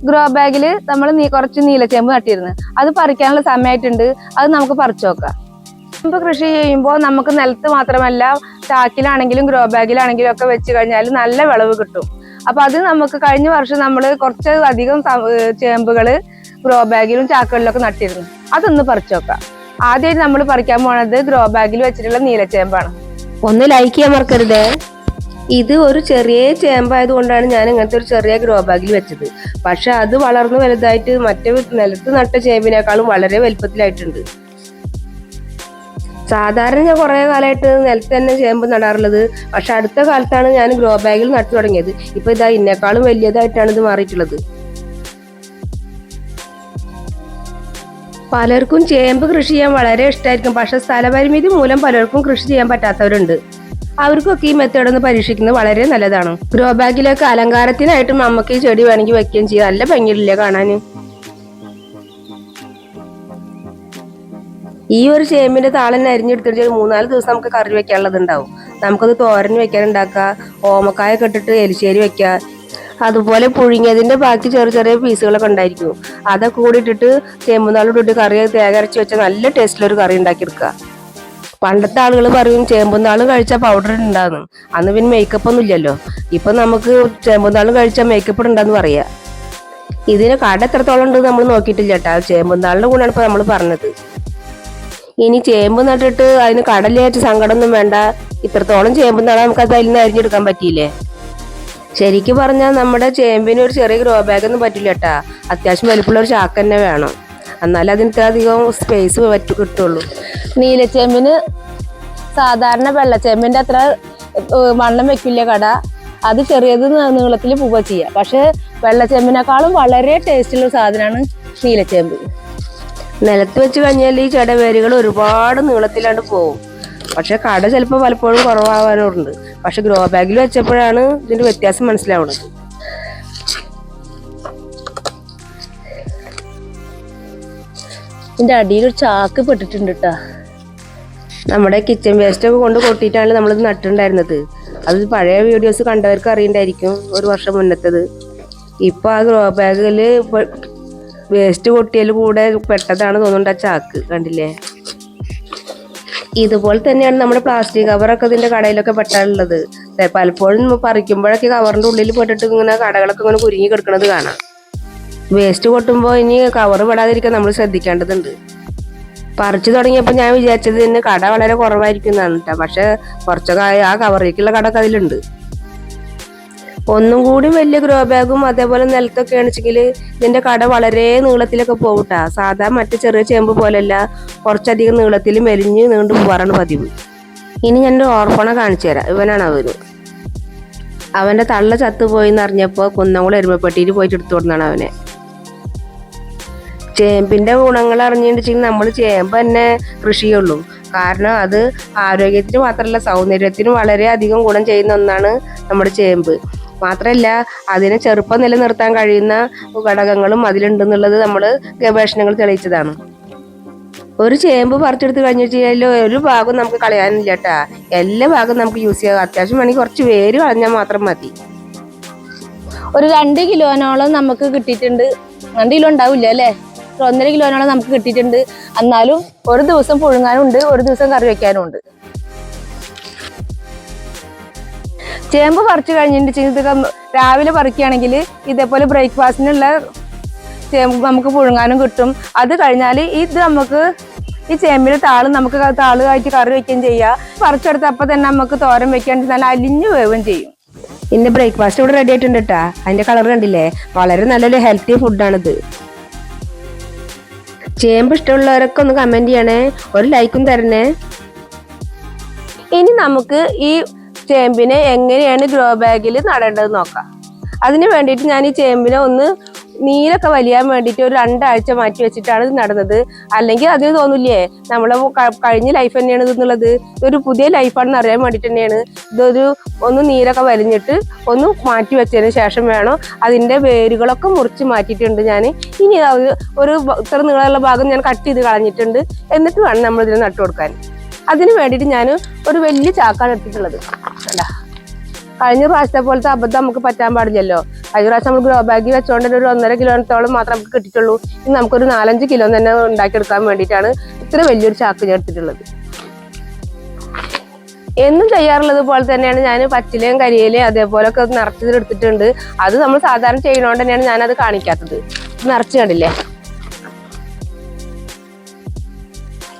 Grow ബാഗിൽ നമ്മൾ കുറച്ച് നീലച്ചേമ്പ് നട്ടിരുന്നു. അത് പറിക്കാനുള്ള സമയമായിട്ടുണ്ട്. അത് നമുക്ക് പറിച്ചു നോക്കാം. ചേമ്പ് കൃഷി ചെയ്യുമ്പോൾ നമുക്ക് നിലത്ത് മാത്രമല്ല ചാക്കിലാണെങ്കിലും ഗ്രോ ബാഗിലാണെങ്കിലും ഒക്കെ വെച്ച് കഴിഞ്ഞാൽ നല്ല വിളവ് കിട്ടും. അപ്പൊ അത് നമുക്ക് കഴിഞ്ഞ വർഷം നമ്മൾ കുറച്ച് അധികം ചേമ്പുകള് ഗ്രോ ബാഗിലും ചാക്കുകളിലൊക്കെ നട്ടിരുന്നു. അതൊന്ന് പറിച്ചു നോക്കാം. ആദ്യമായിട്ട് നമ്മൾ പറിക്കാൻ പോണത് ഗ്രോ ബാഗിൽ വെച്ചിട്ടുള്ള നീലച്ചേമ്പാണ്. ഒന്ന് ലൈക്ക് ചെയ്യാൻ മറക്കരുതേ. ഇത് ഒരു ചെറിയ ചേമ്പായതുകൊണ്ടാണ് ഞാൻ ഇങ്ങനത്തെ ഒരു ചെറിയ ഗ്രോ ബാഗിൽ വെച്ചത്. പക്ഷെ അത് വളർന്ന് വലുതായിട്ട് മറ്റേ നിലത്ത് നട്ട ചേമ്പിനേക്കാളും വളരെ വലുപ്പത്തിലായിട്ടുണ്ട്. സാധാരണ ഞാൻ കുറെ കാലമായിട്ട് നിലത്ത് തന്നെ ചേമ്പ് നടാറുള്ളത്. പക്ഷെ അടുത്ത കാലത്താണ് ഞാൻ ഗ്രോ ബാഗിൽ നട്ടു തുടങ്ങിയത്. ഇപ്പൊ ഇതാ ഇതിനേക്കാളും വലിയതായിട്ടാണ് ഇത് മാറിയിട്ടുള്ളത്. പലർക്കും ചേമ്പ് കൃഷി ചെയ്യാൻ വളരെ ഇഷ്ടമായിരിക്കും. പക്ഷെ സ്ഥലപരിമിതി മൂലം പലർക്കും കൃഷി ചെയ്യാൻ പറ്റാത്തവരുണ്ട്. അവർക്കൊക്കെ ഈ മെത്തേഡ് ഒന്ന് പരീക്ഷിക്കുന്നത് വളരെ നല്ലതാണ്. ഗ്രോ ബാഗിലൊക്കെ അലങ്കാരത്തിനായിട്ടും നമുക്ക് ഈ ചെടി വേണമെങ്കിൽ വെക്കുകയും ചെയ്യാം. നല്ല ഭംഗിയില്ലേ കാണാന്. ഈ ഒരു ചേമ്പിന്റെ താളന്നെ അരിഞ്ഞെടുത്തിട്ട് 3-4 ദിവസം നമുക്ക് കറി വെക്കാനുള്ളത് ഉണ്ടാവും. നമുക്കത് തോരൻ വെക്കാൻ ഉണ്ടാക്കാം. ഓമക്കായ ഇട്ടിട്ട് എലിശ്ശേരി വെക്കാം. അതുപോലെ പുഴുങ്ങിയതിന്റെ ബാക്കി ചെറിയ ചെറിയ പീസുകളൊക്കെ ഉണ്ടായിരിക്കും. അതൊക്കെ കൂടി ഇട്ടിട്ട് ചേമ്പുനാളും ഇട്ടിട്ട് കറി തേങ്ങ അരച്ച് വെച്ചാൽ നല്ല ടേസ്റ്റിലൊരു കറി ഉണ്ടാക്കിയെടുക്കുക. പണ്ടത്തെ ആളുകൾ പറയും ചേമ്പുനാളും കഴിച്ചാൽ പൗഡർ ഉണ്ടാകുന്നു. അന്ന് പിന്നെ മേക്കപ്പ് ഒന്നും ഇല്ലല്ലോ. ഇപ്പൊ നമുക്ക് ചേമ്പുനാളും കഴിച്ചാൽ മേക്കപ്പ് ഉണ്ടാന്ന് പറയാ. ഇതിന് കട എത്രത്തോളം ഉണ്ട് നമ്മൾ നോക്കിയിട്ടില്ല കേട്ടാ. ചേമ്പുനാളിന്റെ കൂടെയാണ് ഇപ്പൊ നമ്മൾ പറഞ്ഞത്. ഇനി ചേമ്പ് നട്ടിട്ട് അതിന് കടലേറ്റ് സങ്കടമൊന്നും വേണ്ട. ഇത്രത്തോളം ചേമ്പുനാളെ നമുക്ക് അത് അതിൽ നിന്ന് അരിഞ്ഞെടുക്കാൻ പറ്റിയില്ലേ. ശരിക്കും പറഞ്ഞാൽ നമ്മുടെ ചേമ്പിന് ഒരു ചെറിയ ഗ്രോ ബാഗ് ഒന്നും പറ്റില്ല കേട്ടാ. അത്യാവശ്യം വലിപ്പമുള്ള ഒരു ചാക്ക് തന്നെ വേണം. എന്നാലും അതിന് അധികം സ്പേസ് കിട്ടുള്ളൂ. നീലച്ചേമ്പിന് സാധാരണ വെള്ളച്ചേമ്പിന്റെ അത്ര വണ്ണം വെക്കില്ല കട. അത് ചെറിയത് നീളത്തിൽ പോവുക ചെയ്യുക. പക്ഷെ വെള്ളച്ചേമ്പിനേക്കാളും വളരെ ടേസ്റ്റുള്ള സാധനമാണ് നീലച്ചേമ്പ്. നിലത്ത് വെച്ച് കഴിഞ്ഞാൽ ഈ ചെടവേരുകൾ ഒരുപാട് നീളത്തിലാണ്ട് പോകും. പക്ഷെ കട ചിലപ്പോൾ പലപ്പോഴും കുറവാകാറുണ്ട്. പക്ഷെ ഗ്രോ ബാഗിൽ വെച്ചപ്പോഴാണ് ഇതിന്റെ വ്യത്യാസം മനസ്സിലാവുന്നത്. ഇതിന്റെ അടിയിൽ ഒരു ചാക്ക് പെട്ടിട്ടുണ്ട് കേട്ടാ. നമ്മുടെ കിച്ചൺ വേസ്റ്റ് ഒക്കെ കൊണ്ട് കൊട്ടിയിട്ടാണ് നമ്മളിത് നട്ടിട്ടുണ്ടായിരുന്നത്. അത് പഴയ വീഡിയോസ് കണ്ടവർക്ക് അറിയണ്ടായിരിക്കും, 1 വർഷം മുന്നത്തത്. ഇപ്പൊ ആ ഗ്രോ ബാഗില് വേസ്റ്റ് കൊട്ടിയൽ കൂടെ പെട്ടതാണ് തോന്നുന്നുണ്ട് ആ ചാക്ക്. കണ്ടില്ലേ? ഇതുപോലെ തന്നെയാണ് നമ്മുടെ പ്ലാസ്റ്റിക് കവറൊക്കെ ഇതിന്റെ കടയിലൊക്കെ പെട്ടാലുള്ളത്. പലപ്പോഴും പറിക്കുമ്പോഴൊക്കെ കവറിന്റെ ഉള്ളിൽ പെട്ടിട്ട് ഇങ്ങനെ കടകളൊക്കെ ഇങ്ങനെ കുരുങ്ങി കിടക്കുന്നത് കാണാം. വേസ്റ്റ് കൊട്ടുമ്പോൾ ഇനി കവറ് പെടാതിരിക്കാൻ നമ്മൾ ശ്രദ്ധിക്കേണ്ടതുണ്ട്. പറിച്ചു തുടങ്ങിയപ്പോൾ ഞാൻ വിചാരിച്ചത് ഇതിന് കട വളരെ കുറവായിരിക്കും എന്നാണ് കേട്ടോ. പക്ഷെ കുറച്ചൊക്കെ ആ കവറിലേക്കുള്ള കടഒക്കെ അതിലുണ്ട്. ഒന്നും കൂടി വലിയ ഗ്രോ ബാഗും അതേപോലെ നിലത്തൊക്കെ ആണെച്ചെങ്കിൽ ഇതിന്റെ കട വളരെ നീളത്തിലൊക്കെ പോകട്ടാ. സാധാ മറ്റു ചെറിയ ചേമ്പ് പോലെയല്ല, കുറച്ചധികം നീളത്തിൽ മെലിഞ്ഞ് നീണ്ടു പോകാറാണ് പതിവ്. ഇനി ഞാനൊരു ഓർഫണെ കാണിച്ചു തരാം. ഇവനാണ് അവന്. അവന്റെ തള്ള ചത്തുപോയി എന്നറിഞ്ഞപ്പോ കുന്നംകുളം എരുമപ്പെട്ടിയിൽ പോയിട്ട് എടുത്തു കൊടുന്നാണ് അവനെ. ചേമ്പിന്റെ ഗുണങ്ങൾ അറിഞ്ഞിട്ടുണ്ടെങ്കിൽ നമ്മൾ ചേമ്പ് തന്നെ കൃഷി ചെയ്യുള്ളൂ. കാരണം അത് ആരോഗ്യത്തിന് മാത്രമല്ല സൗന്ദര്യത്തിനും വളരെ അധികം ഗുണം ചെയ്യുന്ന ഒന്നാണ് നമ്മുടെ ചേമ്പ്. മാത്രമല്ല അതിനെ ചെറുപ്പം നിലനിർത്താൻ കഴിയുന്ന ഘടകങ്ങളും അതിലുണ്ടെന്നുള്ളത് നമ്മൾ ഗവേഷണങ്ങൾ തെളിയിച്ചതാണ്. ഒരു ചേമ്പ് പറിച്ചെടുത്ത് കഴിഞ്ഞിട്ട് ഒരു ഭാഗം നമുക്ക് കളയാനില്ല കേട്ടാ. എല്ലാ ഭാഗവും നമുക്ക് യൂസ് ചെയ്യാം. അത്യാവശ്യം വേണമെങ്കിൽ കുറച്ച് വേര് കളഞ്ഞാൽ മാത്രം മതി. ഒരു 2 കിലോനോളം നമുക്ക് കിട്ടിയിട്ടുണ്ട്. 2 കിലോ ഉണ്ടാവില്ല അല്ലേ? 1.5 കിലോനോളം നമുക്ക് കിട്ടിയിട്ടുണ്ട്. എന്നാലും ഒരു ദിവസം പുഴുങ്ങാനും ഉണ്ട്, ഒരു ദിവസം കറി വെക്കാനും ഉണ്ട്. ചേമ്പ് പറിച്ചു കഴിഞ്ഞിട്ട് രാവിലെ പറിക്കുകയാണെങ്കിൽ ഇതേപോലെ ബ്രേക്ക്ഫാസ്റ്റിനുള്ള ചേമ്പ് നമുക്ക് പുഴുങ്ങാനും കിട്ടും. അത് കഴിഞ്ഞാൽ ഇത് നമുക്ക് ഈ ചേമ്പിന്റെ നമുക്ക് താളായിട്ട് കറി വെക്കുകയും ചെയ്യാം. പറിച്ചെടുത്ത് അപ്പം തന്നെ നമുക്ക് തോരൻ വെക്കാൻ നല്ല അലിഞ്ഞു വേവുകയും ചെയ്യും. ഇന്ന് ബ്രേക്ക്ഫാസ്റ്റ് ഇവിടെ റെഡി ആയിട്ടുണ്ട് കേട്ടാ. അതിന്റെ കളർ കണ്ടില്ലേ? വളരെ നല്ലൊരു ഹെൽത്തി ഫുഡാണിത്. ചേമ്പ് ഇഷ്ടമുള്ളവരൊക്കെ ഒന്ന് കമന്റ് ചെയ്യണേ, ഒരു ലൈക്കും തരണേ. ഇനി നമുക്ക് ഈ ചേമ്പിനെ എങ്ങനെയാണ് ഗ്രോ ബാഗിൽ നടേണ്ടത് നോക്കാം. അതിന് വേണ്ടിയിട്ട് ഞാൻ ഈ ചേമ്പിനെ ഒന്ന് നീരൊക്കെ വലിയാൻ വേണ്ടിയിട്ട് ഒരു 2 ആഴ്ച മാറ്റി വെച്ചിട്ടാണ് ഇത് നടന്നത്. അല്ലെങ്കിൽ അതിന് തോന്നില്ലേ നമ്മളെ കഴിഞ്ഞ ലൈഫ് തന്നെയാണ് ഇതെന്നുള്ളത്. ഇതൊരു പുതിയ ലൈഫാണെന്ന് അറിയാൻ വേണ്ടിയിട്ട് തന്നെയാണ്. ഒന്ന് നീരൊക്കെ വലിഞ്ഞിട്ട് ഒന്ന് മാറ്റി വെച്ചതിന് ശേഷം വേണം. അതിൻ്റെ വേരുകളൊക്കെ മുറിച്ച് മാറ്റിയിട്ടുണ്ട് ഞാൻ. ഇനി ഒരു ഇത്ര നീളമുള്ള ഭാഗം ഞാൻ കട്ട് ചെയ്ത് കളഞ്ഞിട്ടുണ്ട്. എന്നിട്ട് വേണം നമ്മളിതിനെ നട്ടു കൊടുക്കാൻ. അതിന് വേണ്ടിയിട്ട് ഞാൻ ഒരു വലിയ ചാക്കാണ് എടുത്തിട്ടുള്ളത്. അല്ല കഴിഞ്ഞ പ്രാവശ്യത്തെ പോലത്തെ അബദ്ധം നമുക്ക് പറ്റാൻ പാടില്ലല്ലോ. കഴിഞ്ഞ പ്രാവശ്യം നമ്മൾ ഗ്രോ ബാഗിൽ വെച്ചോണ്ട് ഒരു 1.5 കിലോത്തോളം മാത്രം നമുക്ക് കിട്ടിയിട്ടുള്ളൂ. ഇനി നമുക്കൊരു 4-5 കിലോ തന്നെ ഉണ്ടാക്കിയെടുക്കാൻ വേണ്ടിയിട്ടാണ് ഇത്ര വലിയൊരു ചാക്ക് ഞാൻ എടുത്തിട്ടുള്ളത്. എന്നും ചെയ്യാറുള്ളത് പോലെ തന്നെയാണ് ഞാൻ പച്ചിലയും കരിയിലയും അതേപോലെ ഒക്കെ നിറച്ചെടുത്തിട്ടുണ്ട്. അത് നമ്മൾ സാധാരണ ചെയ്യണോണ്ട് തന്നെയാണ് ഞാനത് കാണിക്കാത്തത്. നിറച്ച് കണ്ടില്ലേ.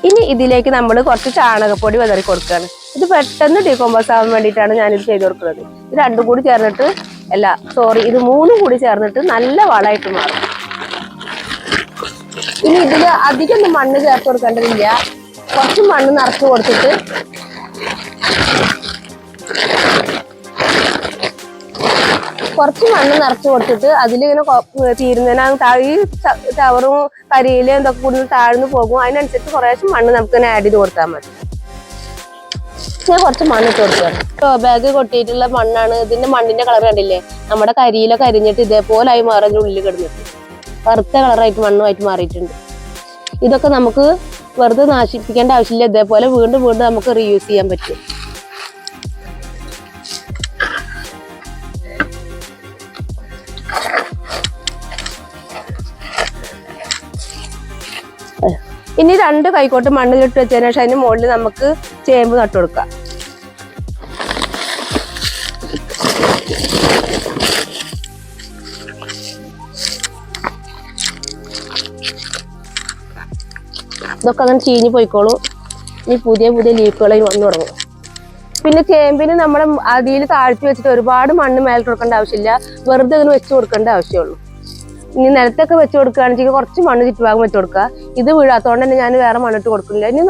ഇനി ഇതിലേക്ക് നമ്മൾ കുറച്ച് ചാണകപ്പൊടി വിതറി കൊടുക്കുകയാണ്. ഇത് പെട്ടെന്ന് ഡീകമ്പോസ് ആവാൻ വേണ്ടിയിട്ടാണ് ഞാനിത് ചെയ്ത് കൊടുക്കുന്നത്. ഇത് 2 കൂടി ചേർന്നിട്ട് ഇത് 3 കൂടി ചേർന്നിട്ട് നല്ല വളമായിട്ട് മാറും. ഇനി ഇതിൽ അധികം മണ്ണ് ചേർത്ത് കൊടുക്കേണ്ടതില്ല. കുറച്ച് മണ്ണ് നിറച്ച് കൊടുത്തിട്ട് അതിലിങ്ങനെ തീരുന്നതിനാ ഈ ചവറും കരിയിലും ഇതൊക്കെ കൂടുതൽ താഴ്ന്നു പോകും. അതിനനുസരിച്ച് കുറേശ്ശെ മണ്ണ് നമുക്ക് തന്നെ ആഡ് ചെയ്ത് കൊടുത്താൽ മതി. ഞാൻ കുറച്ച് മണ്ണ് ഇട്ട് കൊടുക്കുകയാണ്. ഗ്രോ ബാഗ് കൊട്ടിയിട്ടുള്ള മണ്ണാണ്. ഇതിന്റെ മണ്ണിന്റെ കളർ കണ്ടില്ലേ, നമ്മുടെ കരിയിലൊക്കെ അരിഞ്ഞിട്ട് ഇതേപോലെ ആയി മാറി ഉള്ളിൽ കിടന്നിട്ട് കറുത്ത കളറായിട്ട് മണ്ണുമായിട്ട് മാറിയിട്ടുണ്ട്. ഇതൊക്കെ നമുക്ക് വെറുതെ നാശിപ്പിക്കേണ്ട ആവശ്യമില്ല. ഇതേപോലെ വീണ്ടും വീണ്ടും നമുക്ക് റീയൂസ് ചെയ്യാൻ പറ്റും. ഇനി 2 കൈക്കോട്ട് മണ്ണിലിട്ട് വെച്ചതിന് ശേഷം അതിന് മുകളിൽ നമുക്ക് ചേമ്പ് നട്ടു കൊടുക്കാം. ഇതൊക്കെ അങ്ങനെ ചീഞ്ഞ് പോയിക്കോളും. ഇനി പുതിയ ലീഫുകൾ വന്നു തുടങ്ങും. പിന്നെ ചേമ്പിന് നമ്മൾ അതിൽ താഴ്ത്തി വെച്ചിട്ട് ഒരുപാട് മണ്ണ് മേലിട്ട് കൊടുക്കേണ്ട ആവശ്യമില്ല. വെറുതെ ഇതിന് വെച്ച് കൊടുക്കേണ്ട ആവശ്യമുള്ളൂ. ഇനി നിലത്തൊക്കെ വെച്ച് കൊടുക്കുകയാണെങ്കിൽ കുറച്ച് മണ്ണ് ചുറ്റുഭാഗം വെച്ച് കൊടുക്കുക. ഇത് വീഴാത്തോണ്ട് തന്നെ ഞാൻ വേറെ മണ്ണിട്ട് കൊടുക്കുന്നില്ല. ഇനി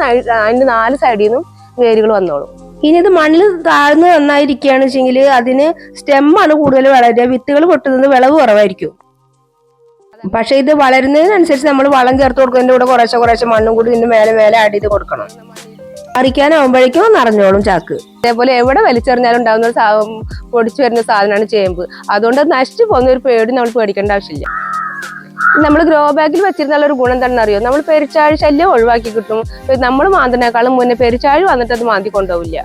അതിന്റെ 4 സൈഡിൽ നിന്നും വേരുകൾ വന്നോളും. ഇനി ഇത് മണ്ണിൽ താഴ്ന്ന് നന്നായിരിക്കുകയാണെന്ന് വെച്ചെങ്കിൽ അതിന് സ്റ്റെമ്മാണ് കൂടുതൽ വളരുക. വിത്തുകൾ പൊട്ടുന്നത് വിളവ് കുറവായിരിക്കും. പക്ഷെ ഇത് വളരുന്നതിനനുസരിച്ച് നമ്മൾ വളം ചേർത്ത് കൊടുക്കുന്നതിന്റെ കൂടെ കുറേശ്ശെ മണ്ണും കൂടി ഇതിന്റെ മേലെ ആഡ് ചെയ്ത് കൊടുക്കണം. പറിക്കാനാവുമ്പോഴേക്കും നിറഞ്ഞോളും ചാക്ക്. അതേപോലെ എവിടെ വലിച്ചെറിഞ്ഞാലും ഉണ്ടാകുന്ന ഒരു പൊടിച്ചു വരുന്ന സാധനമാണ് ചേമ്പ്. അതുകൊണ്ട് നശിച്ചു പോകുന്ന ഒരു പേടി നമ്മൾ പേടിക്കേണ്ട ആവശ്യമില്ല. നമ്മൾ ഗ്രോ ബാഗിൽ വെച്ചിരുന്നുള്ള ഒരു ഗുണം എന്താണെന്ന് അറിയോ, നമ്മൾ പെരിച്ചാഴി ശല്യം ഒഴിവാക്കി കിട്ടും. നമ്മൾ മാന്തിനേക്കാളും മുന്നേ പെരിച്ചാഴി വന്നിട്ട് അത് മാന്തി കൊണ്ടുപോവില്ല.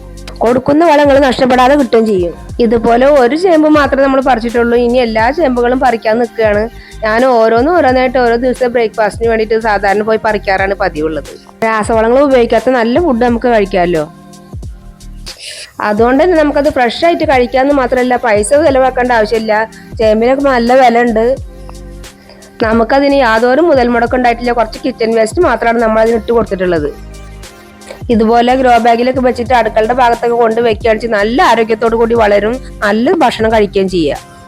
കൊടുക്കുന്ന വളങ്ങൾ നഷ്ടപ്പെടാതെ കിട്ടുകയും ചെയ്യും. ഇതുപോലെ ഒരു ചേമ്പ് മാത്രമേ നമ്മൾ പറിച്ചിട്ടുള്ളൂ. ഇനി എല്ലാ ചേമ്പുകളും പറിക്കാൻ നിൽക്കുകയാണ്. ഞാൻ ഓരോന്നായിട്ട് ഓരോ ദിവസം ബ്രേക്ക്ഫാസ്റ്റിന് വേണ്ടിയിട്ട് സാധാരണ പോയി പറിക്കാറാണ് പതിവുള്ളത്. രാസവളങ്ങൾ ഉപയോഗിക്കാത്ത നല്ല ഫുഡ് നമുക്ക് കഴിക്കാമല്ലോ. അതുകൊണ്ട് തന്നെ നമുക്കത് ഫ്രഷ് ആയിട്ട് കഴിക്കാമെന്ന് മാത്രമല്ല, പൈസ ചിലവാക്കേണ്ട ആവശ്യമില്ല. ചേമ്പിനൊക്കെ നല്ല വില ഉണ്ട്. നമുക്കതിന് യാതൊരു മുതൽ മുടക്കുണ്ടായിട്ടില്ല. കുറച്ച് കിച്ചൺ വേസ്റ്റ് മാത്രമാണ് നമ്മൾ അതിന് ഇട്ട് കൊടുത്തിട്ടുള്ളത്. ഇതുപോലെ ഗ്രോ ബാഗിലൊക്കെ വെച്ചിട്ട് അടുക്കളുടെ ഭാഗത്തൊക്കെ കൊണ്ട് വെക്കുകയാണെന്ന് വെച്ചാൽ നല്ല ആരോഗ്യത്തോടു കൂടി വളരും, നല്ല ഭക്ഷണം കഴിക്കുകയും ചെയ്യാം.